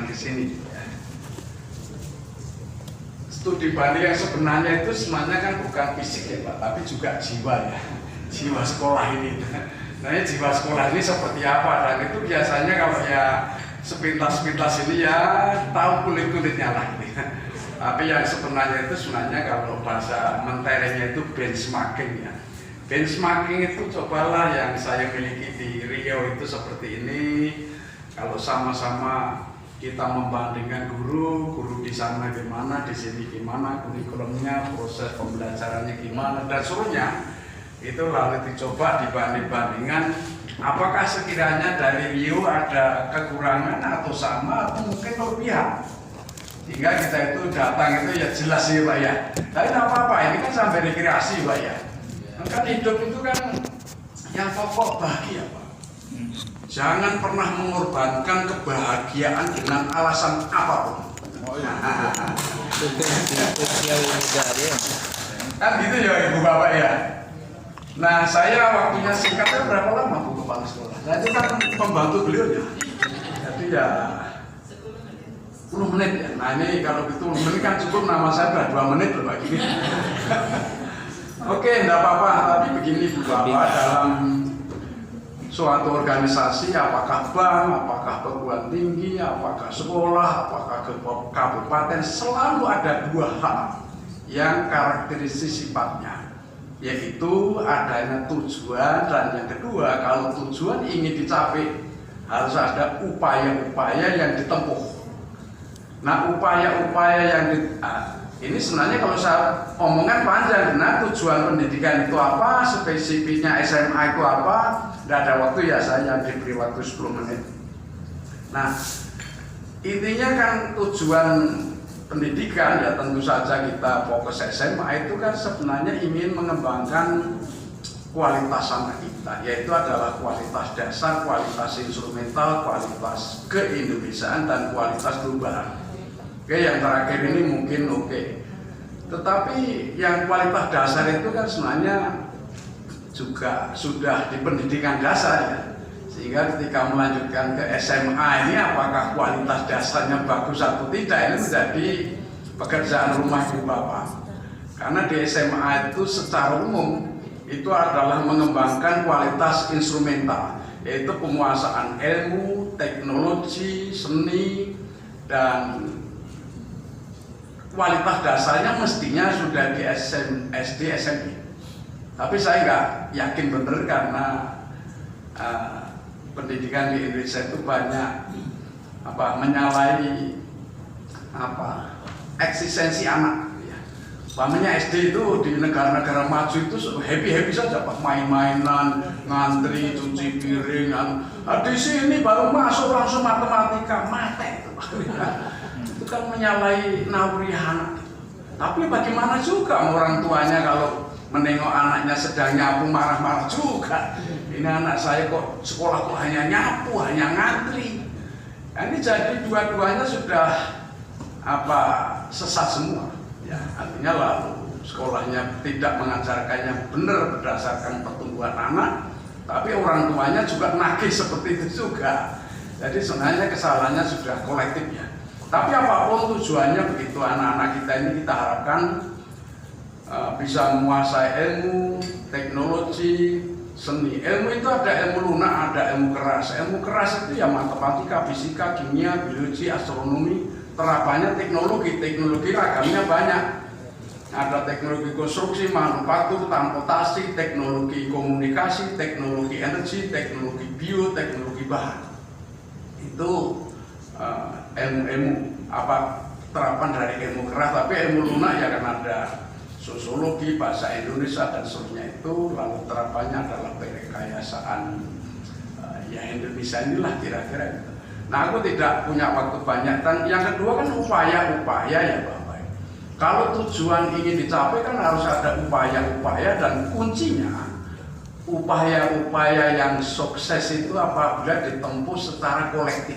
di sini. Studi banding yang sebenarnya itu sebenarnya kan bukan fisik ya Pak, tapi juga jiwa ya, jiwa sekolah ini. Nah jiwa sekolah ini seperti apa, dan itu biasanya kalau ya sepintas-pintas ini ya tahu kulit-kulitnya lah. Tapi yang sebenarnya itu sebenarnya kalau bahasa menterenya itu benchmarking ya. Benchmarking itu cobalah yang saya miliki di Riau itu seperti ini. Kalau sama-sama kita membandingkan guru di sana gimana, di sini gimana, kurikulumnya, proses pembelajarannya gimana, dan seterusnya. Itu lalu dicoba dibanding-bandingkan apakah sekiranya dari Riau ada kekurangan atau sama atau mungkin berpihak. Sehingga kita itu datang itu ya jelas sih Pak ya. Tapi tidak apa-apa, ini kan sampai rekreasi Pak ya. Kan hidup itu kan yang pokok bahagia Pak. Jangan pernah mengorbankan kebahagiaan dengan alasan apapun. Kan gitu ya Ibu Bapak ya. Nah saya waktunya singkatnya berapa lama Bu kepala sekolah? Nah itu kan pembantu beliau ya. Jadi ya 10 menit ya. Nah ini kalau gitu 10 menit kan cukup, nama saya udah 2 menit loh Pak gini. Oke, enggak apa-apa, tapi begini Bu Bapak, dalam suatu organisasi, apakah bank, apakah perguruan tinggi, apakah sekolah, apakah kabupaten, selalu ada 2 hal yang karakteristik sifatnya, yaitu adanya tujuan, dan yang kedua, kalau tujuan ingin dicapai harus ada upaya-upaya yang ditempuh. Nah, upaya-upaya yang ini sebenarnya kalau saya omongkan panjang. Nah, tujuan pendidikan itu apa, spesifiknya SMA itu apa, tidak ada waktu ya, saya diberi waktu 10 menit. Nah, intinya kan tujuan pendidikan ya tentu saja kita fokus SMA itu kan sebenarnya ingin mengembangkan kualitas anak kita, yaitu adalah kualitas dasar, kualitas instrumental, kualitas keindonesiaan, dan kualitas global. Oke, yang terakhir ini mungkin oke. Tetapi yang kualitas dasar itu kan sebenarnya juga sudah di pendidikan dasar ya. Sehingga ketika melanjutkan ke SMA ini apakah kualitas dasarnya bagus atau tidak, ini menjadi pekerjaan rumah Ibu Bapak. Karena di SMA itu secara umum itu adalah mengembangkan kualitas instrumental, yaitu penguasaan ilmu, teknologi, seni, dan kualitas dasarnya mestinya sudah di SD, SMP. Tapi saya nggak yakin benar karena pendidikan di Indonesia itu banyak menyalahi eksistensi anak. Umpamanya SD itu di negara-negara maju itu happy saja Pak, main-mainan, ngantri, cuci piring. Nah, di sini baru masuk langsung matematika, mate itu Pak. Itu kan menyalahi naluri anak. Tapi bagaimana juga orang tuanya kalau menengok anaknya sedang nyapu marah-marah juga. Ini anak saya kok sekolah kok hanya nyapu, hanya ngantri. Nah, ini jadi dua-duanya sudah sesat semua. Ya, artinya lalu sekolahnya tidak mengajarkannya benar berdasarkan pertumbuhan anak, tapi orang tuanya juga nagih seperti itu juga. Jadi sebenarnya kesalahannya sudah kolektif ya. Tapi apapun tujuannya begitu, anak-anak kita ini kita harapkan bisa menguasai ilmu, teknologi, seni. Ilmu itu ada ilmu lunak, ada ilmu keras. Ilmu keras itu ya matematika, fisika, kimia, biologi, astronomi. Terapannya teknologi ragamnya banyak. Ada teknologi konstruksi, manufaktur, transportasi, teknologi komunikasi, teknologi energi, teknologi bio, teknologi bahan. Itu ilmu terapan dari ilmu keras. Tapi ilmu lunak ya kan ada sosiologi, bahasa Indonesia dan seterusnya itu. Lalu terapannya adalah perekayasaan ya Indonesia inilah kira-kira gitu. Nah, aku tidak punya waktu banyak. Dan yang kedua kan upaya-upaya ya Bapak. Kalau tujuan ingin dicapai kan harus ada upaya-upaya, dan kuncinya upaya-upaya yang sukses itu apabila ditempuh secara kolektif.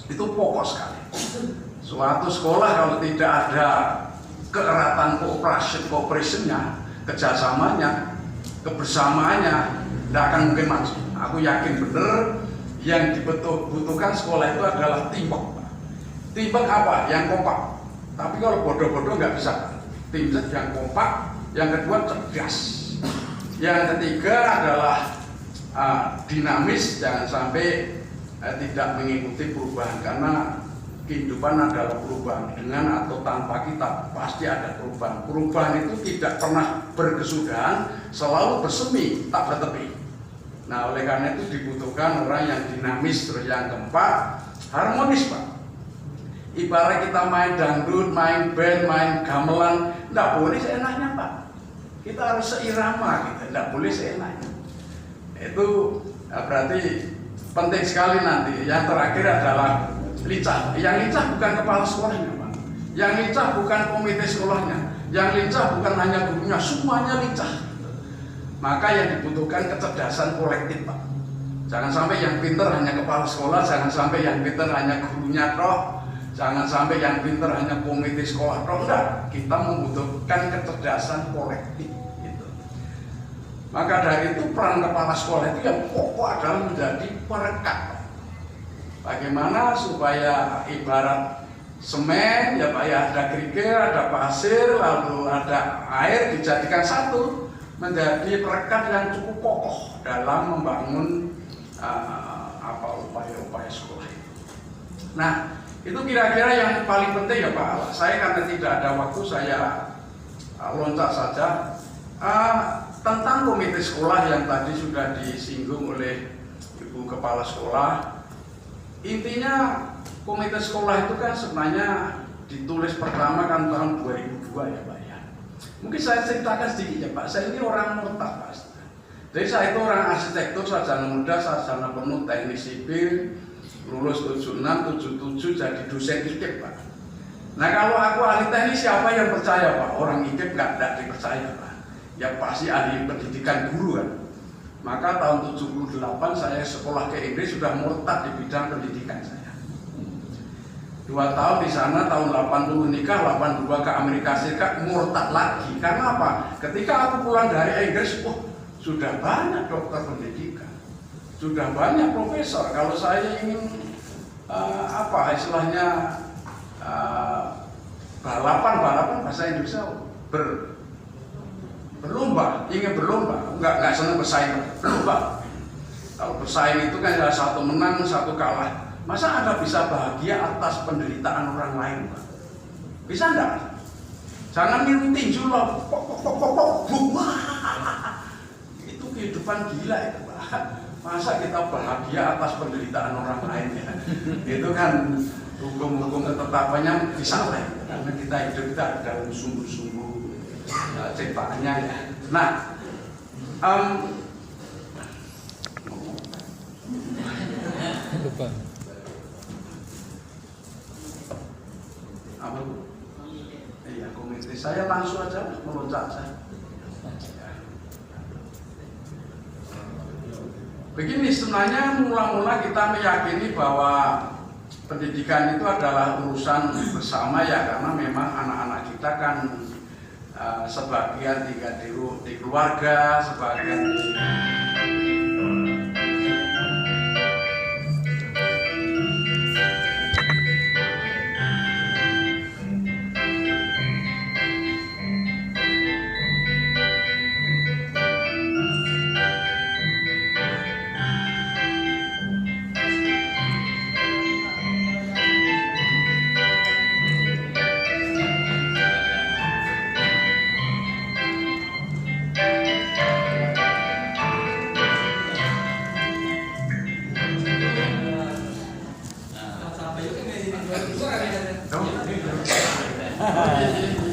Itu pokok sekali. Suatu sekolah kalau tidak ada keeratan cooperation-nya, kerjasamanya, kebersamaannya, tidak akan mungkin maju. Aku yakin benar yang dibutuhkan sekolah itu adalah teamwork. Teamwork apa? Yang kompak. Tapi kalau bodoh-bodoh nggak bisa. Teamwork yang kompak. Yang kedua cerdas. Yang ketiga adalah dinamis, jangan sampai tidak mengikuti perubahan, karena kehidupan adalah perubahan, dengan atau tanpa kita pasti ada perubahan. Perubahan itu tidak pernah berkesudahan, selalu bersemi tak bertepi. Nah, oleh karena itu dibutuhkan orang yang dinamis, terus yang keempat harmonis, Pak. Ibarat kita main dangdut, main band, main gamelan, tidak boleh seenaknya, Pak. Kita harus seirama, gitu. Tidak boleh seenaknya. Itu berarti penting sekali nanti. Yang terakhir adalah lincah. Yang lincah bukan kepala sekolahnya, Pak. Yang lincah bukan komite sekolahnya. Yang lincah bukan hanya gurunya, semuanya lincah. Maka yang dibutuhkan kecerdasan kolektif, Pak. Jangan sampai yang pinter hanya kepala sekolah, jangan sampai yang pinter hanya gurunya toh, jangan sampai yang pinter hanya komite sekolah toh. Enggak, kita membutuhkan kecerdasan kolektif. Gitu. Maka dari itu peran kepala sekolah itu yang pokok adalah menjadi perekat. Bagaimana supaya ibarat semen, ya Pak, ya ada kerikil, ada pasir, lalu ada air dijadikan satu, menjadi perekat yang cukup kokoh dalam membangun upaya-upaya sekolah itu. Nah, itu kira-kira yang paling penting ya Pak. Saya karena tidak ada waktu, saya loncat saja tentang komite sekolah yang tadi sudah disinggung oleh Ibu Kepala Sekolah. Intinya komite sekolah itu kan sebenarnya ditulis pertama kan tahun 2002 ya Pak ya. Mungkin saya ceritakan sedikit ya Pak. Saya ini orang murtad Pak. Jadi saya itu orang arsitektur, sarjana muda, sarjana penuh teknik sipil, lulus 76, 77 jadi dosen IKIP Pak. Nah kalau aku ahli teknik siapa yang percaya Pak? Orang IKIP nggak dipercaya Pak. Ya pasti ahli pendidikan guru kan. Maka tahun 78 saya sekolah ke Inggris sudah murtad di bidang pendidikan saya. 2 tahun di sana, tahun 80 nikah, 82 ke Amerika Serikat, murtad lagi. Karena apa? Ketika aku pulang dari Inggris, sudah banyak dokter pendidikan, sudah banyak profesor. Kalau saya ingin istilahnya balapan bahasa Indonesia berlomba, ingin berlomba, nggak senang bersaing, berlomba. Kalau bersaing itu kan satu menang, satu kalah. Masa Anda bisa bahagia atas penderitaan orang lain, Pak? Bisa enggak? Jangan niru tinju loh, itu kehidupan gila itu, Pak. Masa kita bahagia atas penderitaan orang lain ya? Itu kan hukum-hukum ketetapannya disalah, karena kita hidup kita dalam sumbu-sumbu ciptaannya ya. Nah, lupa. Apa Bu? Iya, komite saya langsung aja meloncat saja. Begini, sebenarnya mula-mula kita meyakini bahwa pendidikan itu adalah urusan bersama ya, karena memang anak-anak kita kan sebagian tinggal di keluarga, sebagian di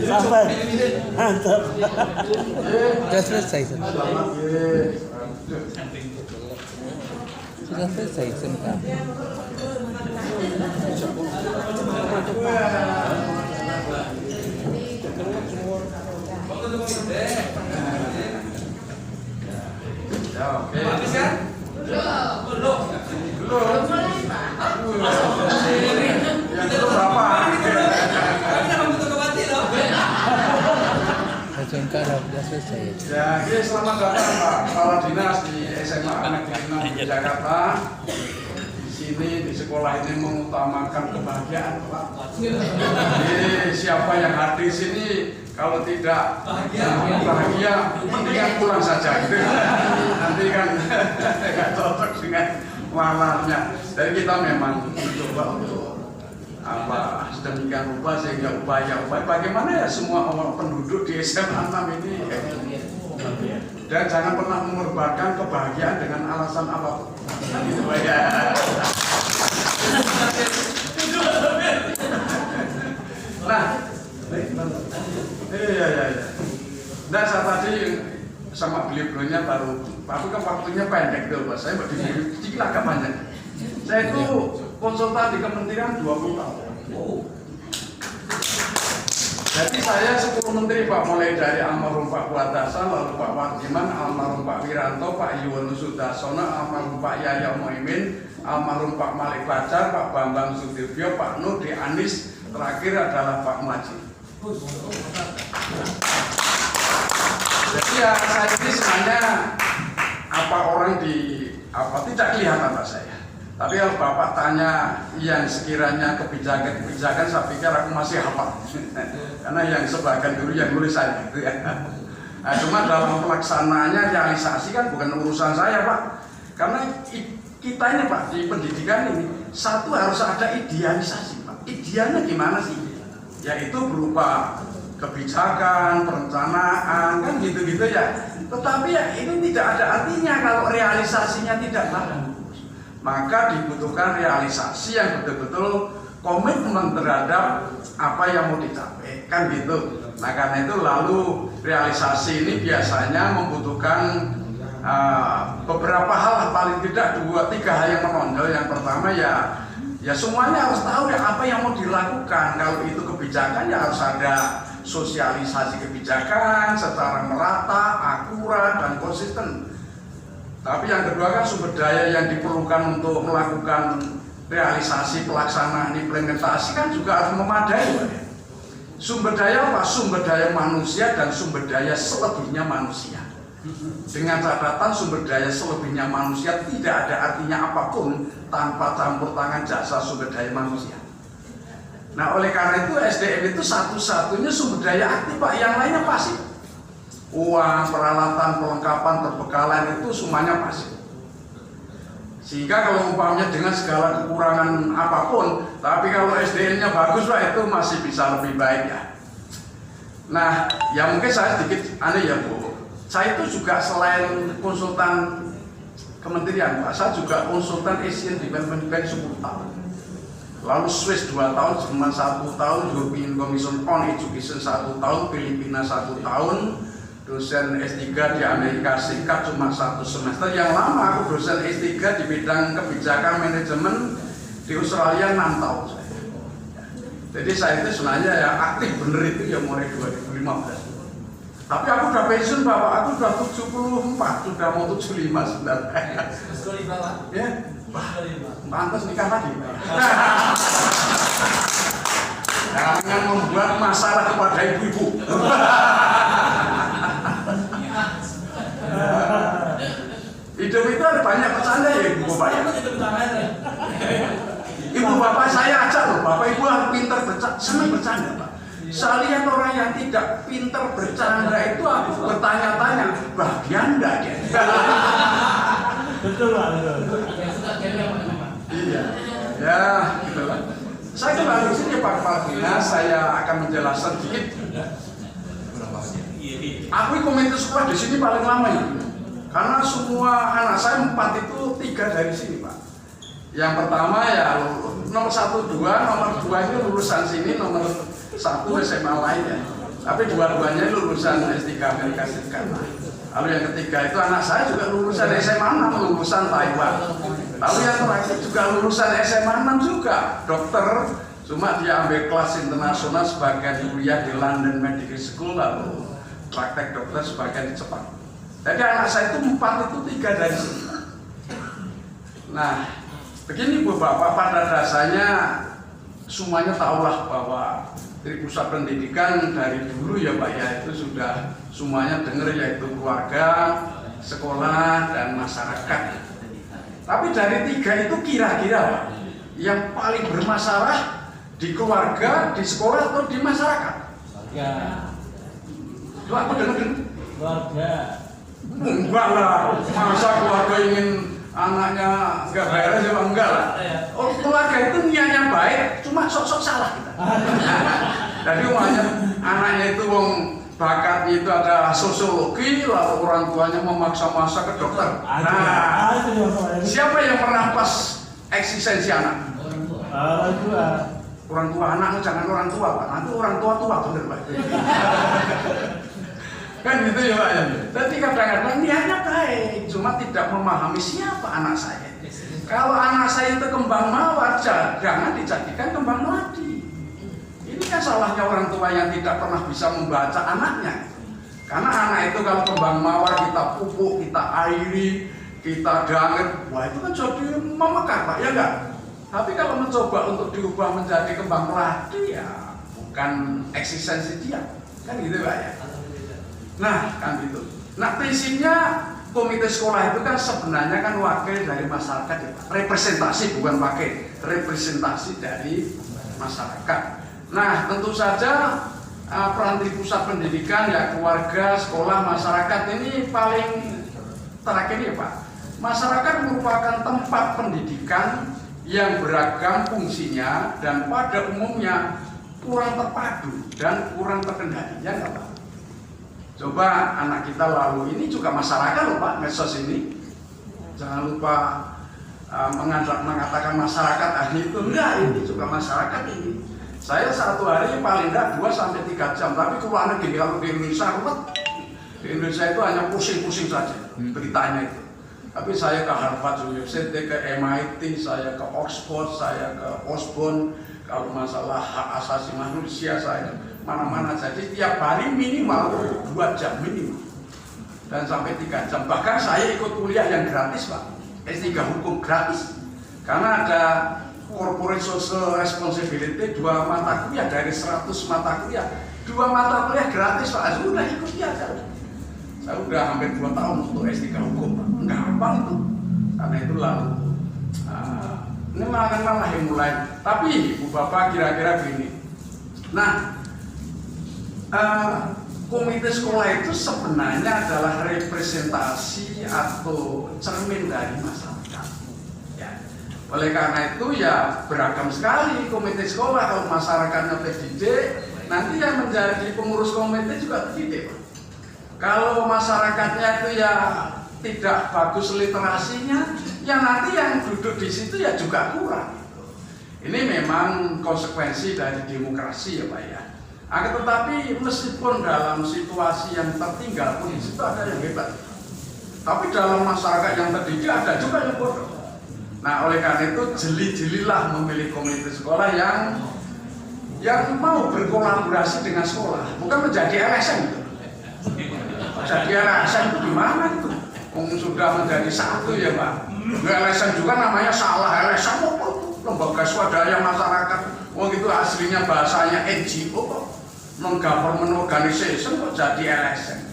Sabar, mantap. Sudah selesai, sudah selesai sebentar. Oke. Belum. Yang itu berapa? SMK sudah selesai. Ya, ini selamat datang Pak Kepala Dinas di SMA Negeri 6 di Jakarta. Di sini di sekolah ini mengutamakan kebahagiaan, Pak. Siapa yang hadir sini kalau tidak bahagia, mendingan pulang saja gitu. Nanti kan nggak cocok dengan warnanya. Jadi kita memang mencoba untuk sedemikian rupa sehingga upaya bagaimana ya semua penduduk di SMA 6 ini dan jangan pernah mengorbankan kebahagiaan dengan alasan apapun. Gitu ya. Nah, iya. Nah, saya tadi sama beliau-beliaunya baru, tapi kan waktunya pendek tuh, Pak. Saya berdiri sedikit agak banyak. Saya itu konsultan di kementerian 20 tahun. Jadi saya 10 menteri, Pak, mulai dari almarhum Pak Buatasa, lalu Pak Wardiman, almarhum Pak Wiranto, Pak Yuwono Sudarsono, almarhum Pak Yahya Muimin, almarhum Pak Malik Fajar, Pak Bambang Sudibyo, Pak Nurdi Anis, terakhir adalah Pak Muhajir. Jadi ya saya ini sebenarnya orang tidak kelihatan Pak saya. Tapi kalau Bapak tanya yang sekiranya kebijakan saya pikir aku masih hafal. Karena yang sebagian dulu yang nulis saya gitu ya. Nah, cuma dalam pelaksanaannya realisasi kan bukan urusan saya, Pak. Karena kita ini, Pak, di pendidikan ini satu harus ada idealisasi, Pak. Idealnya gimana sih? Yaitu berupa kebijakan, perencanaan, kan gitu-gitu ya. Tetapi ya ini tidak ada artinya kalau realisasinya tidak bagus. Maka dibutuhkan realisasi yang betul-betul komitmen terhadap apa yang mau dicapai, kan gitu. Nah karena itu lalu realisasi ini biasanya membutuhkan beberapa hal, paling tidak 2-3 hal yang menonjol. Yang pertama ya semuanya harus tahu ya apa yang mau dilakukan. Kalau itu kebijakan ya harus ada sosialisasi kebijakan secara merata, akurat, dan konsisten. Tapi yang kedua kan sumber daya yang diperlukan untuk melakukan realisasi, pelaksanaan, implementasi kan juga harus memadai. Sumber daya apa? Sumber daya manusia dan sumber daya selebihnya manusia. Dengan catatan sumber daya selebihnya manusia tidak ada artinya apapun tanpa campur tangan jasa sumber daya manusia. Nah oleh karena itu SDM itu satu-satunya sumber daya aktif, Pak, yang lainnya pasif. Uang, peralatan, perlengkapan, perbekalan itu semuanya pasif. Sehingga kalau umpamanya dengan segala kekurangan apapun, tapi kalau SDM-nya bagus, Pak, itu masih bisa lebih baik ya. Nah, ya mungkin saya sedikit aneh ya, Bu. Saya itu juga selain konsultan kementerian, Pak, saya juga konsultan Asian Development Bank 10 tahun. Lalu Swiss 2 tahun, Jerman 1 tahun, European Commission on Education 1 tahun, Filipina 1 tahun, dosen S3 di Amerika Serikat cuma 1 semester. Yang lama aku dosen S3 di bidang kebijakan manajemen di Australia 6 tahun saya. Jadi saya itu sebenarnya ya aktif bener itu ya mulai 2015. Tapi aku udah pensiun, Bapak, aku udah 74, sudah mau 75 sebenarnya. Ya, pantas nikah lagi. Jangan membuat masalah kepada ibu-ibu. Hidup itu ada banyak bercanda ya ibu bapak ya. Ibu bapak saya ajak loh, bapak ibu harus pintar bercanda, senang bercanda, Pak. Saya lihat orang yang tidak pintar bercanda itu aku bertanya-tanya, bahagia enggak dia? Betul, Pak. Iya, ya gitu lah. Saya kembali ke sini Pak Kepala Dinas, saya akan menjelaskan sedikit. Aku komite sekolah di sini paling lama ya, karena semua anak saya 4 itu 3 dari sini, Pak. Yang pertama ya nomor 1, 2, nomor 2 ini lulusan sini, nomor 1 SMA lain ya. Tapi dua-duanya lulusan S3 Amerika Serikat. Lalu yang ketiga itu anak saya juga lulusan SMA 6, lulusan Taiwan. Lalu yang terakhir juga lulusan SMA 6 juga, dokter. Cuma dia ambil kelas internasional sebagian kuliah di London Medical School, lalu praktek dokter sebagian di Jepang. Jadi anak saya itu 4 itu 3 dari sini. Nah, begini Bu Bapak, pada dasarnya semuanya tahulah bahwa dari pusat pendidikan dari dulu ya Pak ya, itu sudah semuanya dengar, yaitu keluarga, sekolah, dan masyarakat. Tapi dari 3 itu kira-kira Pak, yang paling bermasalah di keluarga, di sekolah, atau di masyarakat? Keluarga. Loh, aku dengar. Keluarga. Enggak lah, masa keluarga ingin anaknya nggak beres ya enggak lah. Oh, keluarga itu niatnya baik, cuma sok-sok salah kita. Jadi umumnya anaknya itu bakatnya itu ada sosiologi, lalu orang tuanya memaksa-maksa ke dokter. Nah, siapa yang merampas eksistensi anak? Orang tua. Orang tua anak, jangan orang tua Pak. Nanti orang tua bener Pak. Kan gitu ya Pak ya. Jadi kadang-kadang niatnya baik, cuma tidak memahami siapa anak saya. Kalau anak saya itu kembang mawar, jangan dijadikan kembang melati. Ini kan salahnya orang tua yang tidak pernah bisa membaca anaknya. Karena anak itu kalau kembang mawar kita pupuk, kita airi, kita danget, wah itu kan jadi memekar Pak, ya enggak? Tapi kalau mencoba untuk diubah menjadi kembang melati, ya bukan eksistensi dia, kan gitu Pak ya. Nah, kan gitu. Nah, prinsipnya komite sekolah itu kan sebenarnya kan wakil dari masyarakat ya Pak. Representasi bukan wakil, representasi dari masyarakat. Nah, tentu saja peran di pusat pendidikan ya keluarga, sekolah, masyarakat ini paling terakhir ya Pak. Masyarakat merupakan tempat pendidikan yang beragam fungsinya dan pada umumnya kurang terpadu dan kurang terkendali, ya enggak Pak? Coba anak kita lalu ini juga masyarakat loh Pak, medsos ini. Jangan lupa mengatakan masyarakat ahli itu enggak, ini juga masyarakat ini. Saya satu hari paling enggak 2-3 jam, tapi ke luar negeri kalau di Indonesia ruwet. Di Indonesia itu hanya pusing-pusing saja beritanya itu. Tapi saya ke Harvard University, ke MIT, saya ke Oxford, saya ke Osborne. Kalau masalah hak asasi manusia saya mana-mana. Jadi tiap hari minimal 2 jam minimal. Dan sampai 3 jam. Bahkan saya ikut kuliah yang gratis Pak. S3 hukum gratis. Karena ada corporate social responsibility 2 mata kuliah dari 100 mata kuliah. 2 mata kuliah gratis Pak. Sudah ikut aja. Saya udah hampir 2 tahun untuk S3 hukum Pak. Gampang itu. Karena itu lalu ini malah yang mulai. Tapi Ibu Bapak kira-kira begini. Nah, komite sekolah itu sebenarnya adalah representasi atau cermin dari masyarakat. Ya. Oleh karena itu ya beragam sekali komite sekolah. Kalau masyarakatnya terdidik, nanti yang menjadi pengurus komite juga terdidik. Kalau masyarakatnya itu ya tidak bagus literasinya, ya nanti yang duduk di situ ya juga kurang. Ini memang konsekuensi dari demokrasi ya Pak ya. Akan tetapi meskipun dalam situasi yang tertinggal pun di situ ada yang hebat. Tapi dalam masyarakat yang terdidik ada juga yang bodoh. Nah oleh karena itu jeli-jelilah memilih komite sekolah yang mau berkolaborasi dengan sekolah, bukan menjadi LSM gitu. Jadi LSM itu gimana itu? Sudah menjadi satu ya Pak. LSM juga namanya salah. LSM apa itu? Lembaga swadaya masyarakat. Wong itu aslinya bahasanya NGO kok. Non-government organization kok jadi LSM.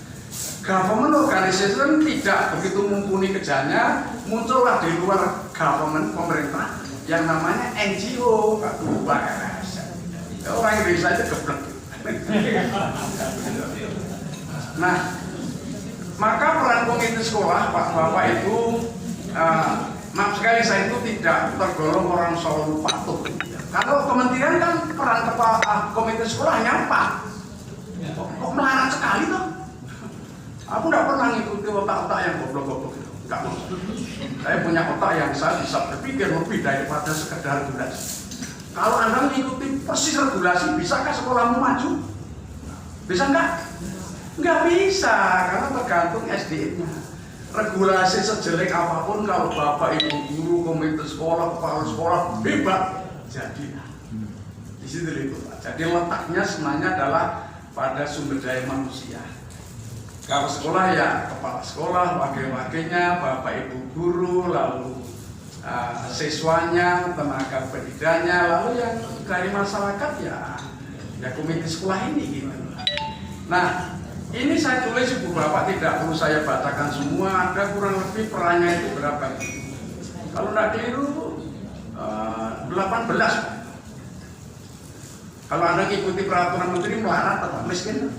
Government organization tidak begitu mumpuni kerjanya, muncullah di luar government pemerintah yang namanya NGO, Kak Tuba LSM. Ya, orang Indonesia itu geblek. Nah, maka peran komite sekolah, Pak Bapak Ibu, maaf sekali saya itu tidak tergolong orang selalu patuh. Kalau kementerian kan peran kepala komite sekolah nyapa, kok melarat sekali tuh? Aku tidak pernah ngikuti otak-otak yang goblok-goblok itu, nggak mau. Saya punya otak yang saya bisa berpikir lebih daripada sekedar regulasi. Kalau Anda mengikuti persis regulasi, bisakah sekolahmu maju? Bisa nggak? Nggak bisa, karena tergantung SDM-nya. Regulasi sejelek apapun, kalau Bapak Ibu guru, komite sekolah, kepala sekolah hebat, jadilah. Di situ itu, Pak. Jadi letaknya sebenarnya adalah pada sumber daya manusia. Kalau sekolah ya kepala sekolah, wakil-wakilnya, Bapak Ibu guru, lalu siswanya, tenaga pendidiknya, lalu yang dari masyarakat ya komite sekolah ini gitu. Nah, ini saya tulis Ibu Bapak, tidak perlu saya bacakan semua, ada kurang lebih perannya itu berapa. Kalau nggak keliru 18. Kalau Anda ikuti peraturan menteri melarat atau miskin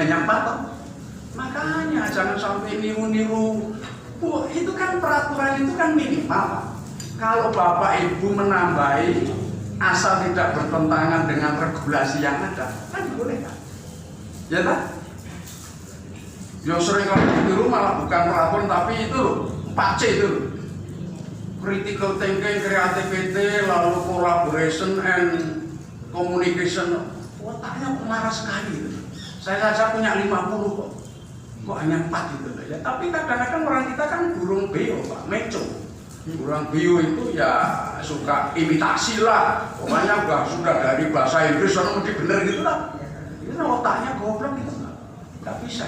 hanya 4. Makanya jangan sampai niru-niru. Bu, itu kan peraturan itu kan minimal. Kalau Bapak Ibu menambahi asal tidak bertentangan dengan regulasi yang ada, kan boleh kan? Ya kan? Yang sering kalau ditiru malah bukan peraturan tapi itu loh, 4C itu loh. Critical thinking, creativity, lalu collaboration and communication. Otaknya marah sekali itu. Saya saja punya 50 kok. Kok hanya 4 gitu ya. Tapi kadang-kadang orang kita kan burung beo, Pak, meco. Burung beo itu ya suka imitasi lah. Pokoknya sudah dari bahasa Inggris orang mesti bener gitu lah. Itu otaknya goblok gitu. Nggak bisa.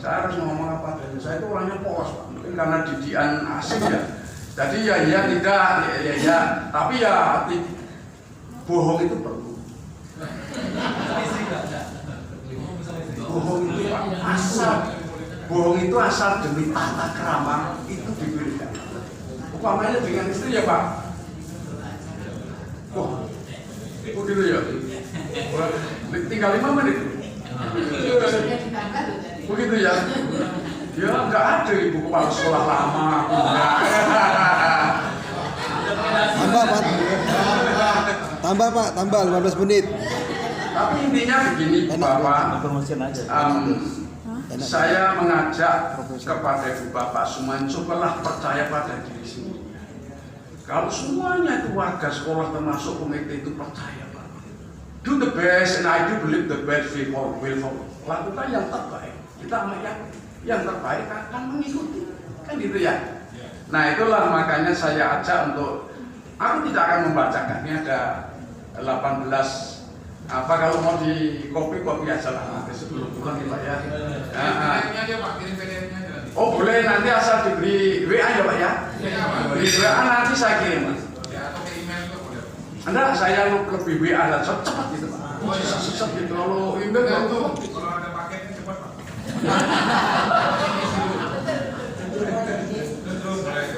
Saya harus ngomong apa adanya. Saya itu orangnya polos, Pak. Mungkin karena didikan asing ya. Jadi ya tidak, ya. Tapi ya bohong itu perlu. Bohong itu Pak, bohong itu asal demi tata krama itu diberikan. Umpamanya dengan istri ya Pak. Oh, begitu ya. Tinggal 5 menit. Begitu ya. Ya nggak ada ibu kepala sekolah lama. Tambah Pak, tambah 15 menit. Tapi intinya begini Bapak, saya mengajak kepada Ibu Bapak semuanya, cobalah percaya pada diri sendiri. Kalau semuanya itu warga sekolah termasuk komite itu percaya Pak, do the best and I do believe the best will follow. Lakukan yang terbaik. Kita yang terbaik akan mengikuti, kan gitu ya. Nah itulah makanya saya ajak untuk, aku tidak akan membacakan, ini ada 18. Apa kalau mau di kopi aja lah nanti sebelum pulang ya Pak ya. Oh boleh, nanti asal diberi WA ya Pak ya. Di WA nanti saya kirim Mas. Anda saya lebih WA dan cepat gitu Pak. Cepat gitu kalau email kalau ada paketnya cepat Pak.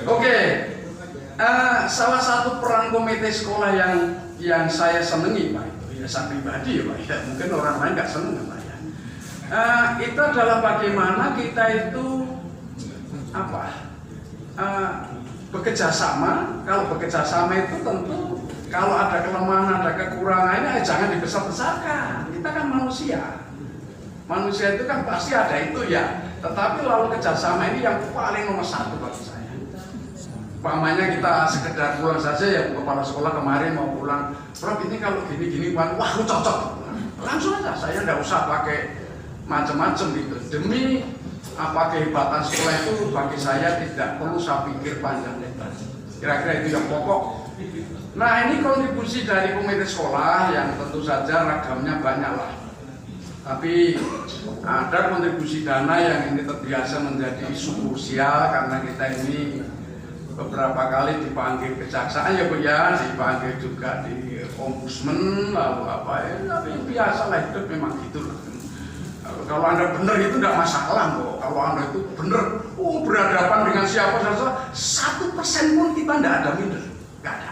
Oke. Salah satu peran komite sekolah yang saya senangi Pak. Saya pribadi ya Pak, ya, mungkin orang lain nggak seneng Pak ya. Itu adalah bagaimana kita itu bekerja sama. Kalau bekerja sama itu tentu kalau ada kelemahan, ada kekurangannya, jangan dibesar-besarkan. Kita kan manusia. Manusia itu kan pasti ada itu ya. Tetapi lalu kerjasama ini yang paling nomor 1 bagi saya. Umpamanya kita sekedar pulang saja ya, kepala sekolah kemarin mau pulang, Prof ini kalau gini-gini wah aku cocok, langsung aja, saya nggak usah pakai macam-macam gitu. Demi kehebatan sekolah itu bagi saya tidak perlu saya pikir panjang lebar. Kira-kira itu yang pokok. Nah ini kontribusi dari komite sekolah yang tentu saja ragamnya banyak lah. Tapi ada kontribusi dana yang ini terbiasa menjadi isu krusial karena kita ini beberapa kali dipanggil kejaksaan ya Bu ya, dipanggil juga di ombudsman lalu apa ya, tapi biasa lah hidup memang gitu lah. Kalau Anda benar itu tidak masalah kok. Kalau Anda itu benar, berhadapan dengan siapa saja, 1% pun kita tidak ada minder, nggak ada.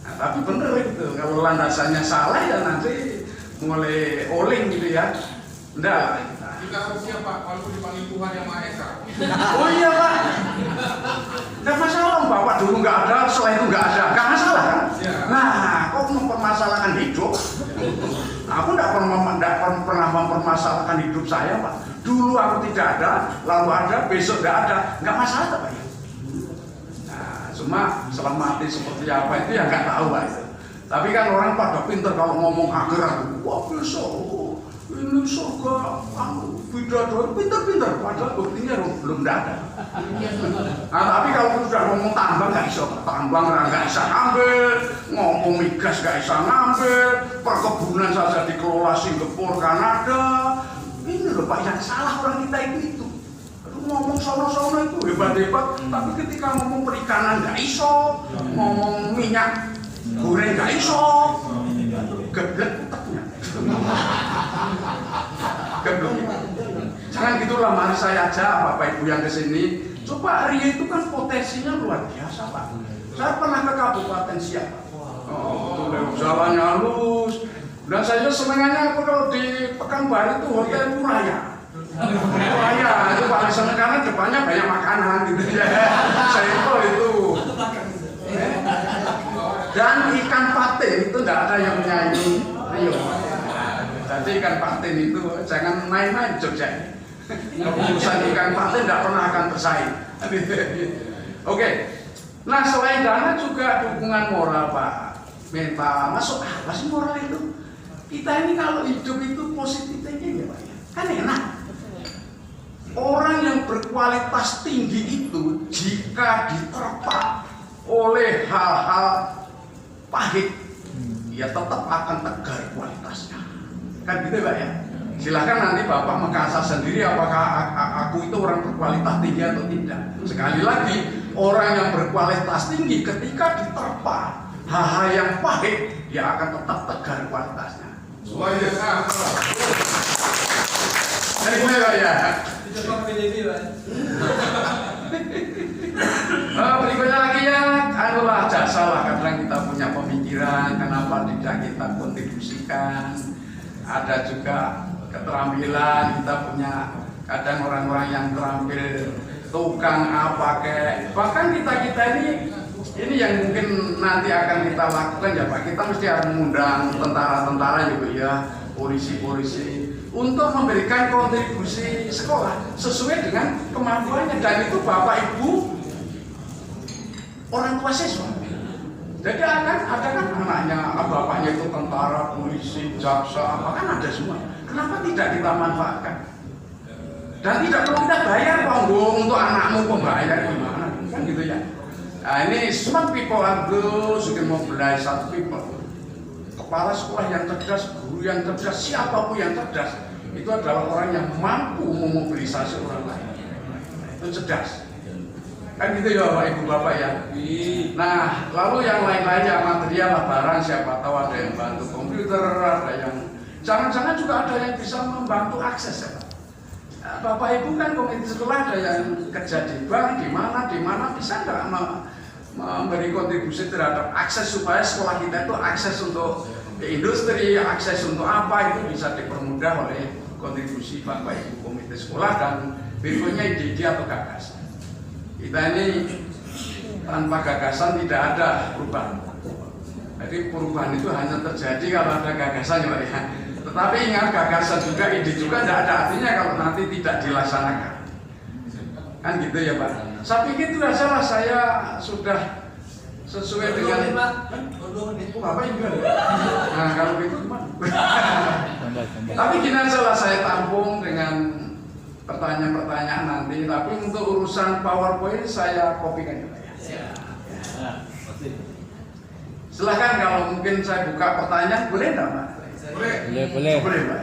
Nah, tapi benar itu, kalau landasannya salah ya nanti mulai oling gitu ya, enggak lah. Kita harus siap Pak, walaupun dipanggil Tuhan yang Maha Esa. Oh iya Pak, nggak masalah Bapak dulu nggak ada, setelah itu nggak ada, nggak masalah kan? Ya. Nah, kok mempermasalahkan hidup? Aku nggak pernah mempermasalahkan hidup saya Pak. Dulu aku tidak ada, lalu ada, besok nggak ada, nggak masalah Pak ya. Nah, cuma setelah mati seperti apa itu ya nggak tahu Pak itu. Tapi kan orang pada pinter kalau ngomong akhirat, wah besok ini surga, bidadari pinter-pinter, padahal buktinya belum ada. Nah, tapi kalau sudah ngomong tambang nggak bisa, tambang nggak bisa ngambil, ngomong migas nggak bisa ngambil, perkebunan saja dikelola Singapura, Kanada. Ini loh Pak yang salah orang kita itu. Aduh, ngomong sono-sono itu hebat-hebat, tapi ketika ngomong perikanan nggak iso, ngomong minyak goreng nggak iso, geblek utaknya. Geblek. Jangan gitu itulah mari saya ajak Bapak Ibu yang ke sini. Coba Rio itu kan potensinya luar biasa Pak. Saya pernah ke Kabupaten Siak. Oh, jalannya halus. Dan saya senangannya kalau di Pekanbaru itu hotel murah ya. Murah ya, itu paling senang karena depannya banyak makanan gitu ya. Saya itu. Dan ikan patin itu tidak ada yang menyaingi Rio. Jadi ikan patin itu jangan main-main Jogja. Urusan ikan patin tidak pernah akan bersaing. Oke. Nah selain dana juga dukungan moral Pak. Mental. Masuk apa sih moral itu? Kita ini kalau hidup itu positif thinking ya Pak ya. Kan enak. Orang yang berkualitas tinggi itu jika diterpa oleh hal-hal pahit, ya tetap akan tegar kualitasnya. Kan gitu Pak ya. Silahkan nanti Bapak mengasah sendiri apakah aku itu orang berkualitas tinggi atau tidak. Sekali lagi, orang yang berkualitas tinggi ketika diterpa hal-hal yang pahit, dia akan tetap tegar kualitasnya. Semuanya sama. Jadi gue Pak ya. Berikutnya lagi ya, anulah jasa lah. Kadang kita punya pemikiran, kenapa tidak kita kontribusikan. Ada juga keterampilan, kita punya kadang orang-orang yang terampil tukang apa kayak. Bahkan kita ini yang mungkin nanti akan kita lakukan ya Pak. Kita mesti harus mengundang tentara-tentara juga ya, polisi-polisi untuk memberikan kontribusi sekolah sesuai dengan kemampuannya, dan itu Bapak Ibu orang tua siswa. Jadi ada kan anaknya, bapaknya itu tentara, polisi, jaksa, apa kan ada semua. Kenapa tidak kita manfaatkan? Dan tidak perlu kita bayar panggung untuk anakmu pembayar gimana? Kan gitu ya. Nah ini smart people are those who can mobilize other people. Kepala sekolah yang cerdas, guru yang cerdas, siapapun yang cerdas, itu adalah orang yang mampu memobilisasi orang lain. Itu cerdas. Kan gitu ya Bapak Ibu Bapak ya. Nah lalu yang lain-lainnya material lah, barang, siapa tahu ada yang bantu komputer, ada yang jangan-jangan juga ada yang bisa membantu akses ya Pak. Nah, Bapak Ibu kan komite sekolah ada yang kerja di bank, di mana bisa nggak memberi kontribusi terhadap akses supaya sekolah kita itu akses untuk industri, akses untuk apa itu bisa dipermudah oleh kontribusi Bapak Ibu komite sekolah dan berikutnya ide-ide atau gagasan. Kita ini tanpa gagasan tidak ada perubahan. Jadi perubahan itu hanya terjadi kalau ada gagasan ya Pak ya. Tetapi ingat gagasan juga, ide juga tidak ada artinya kalau nanti tidak dilaksanakan. Kan gitu ya Pak. Saya pikir itu salah, saya sudah sesuai dengan Bapak Ibu. Nah kalau itu gimana? Tapi gini aja lah, saya tampung dengan pertanyaan-pertanyaan nanti. Tapi untuk urusan PowerPoint saya kopikan ya Pak ya. Silahkan kalau mungkin saya buka pertanyaan, boleh enggak Pak? Boleh. Boleh. Boleh Pak.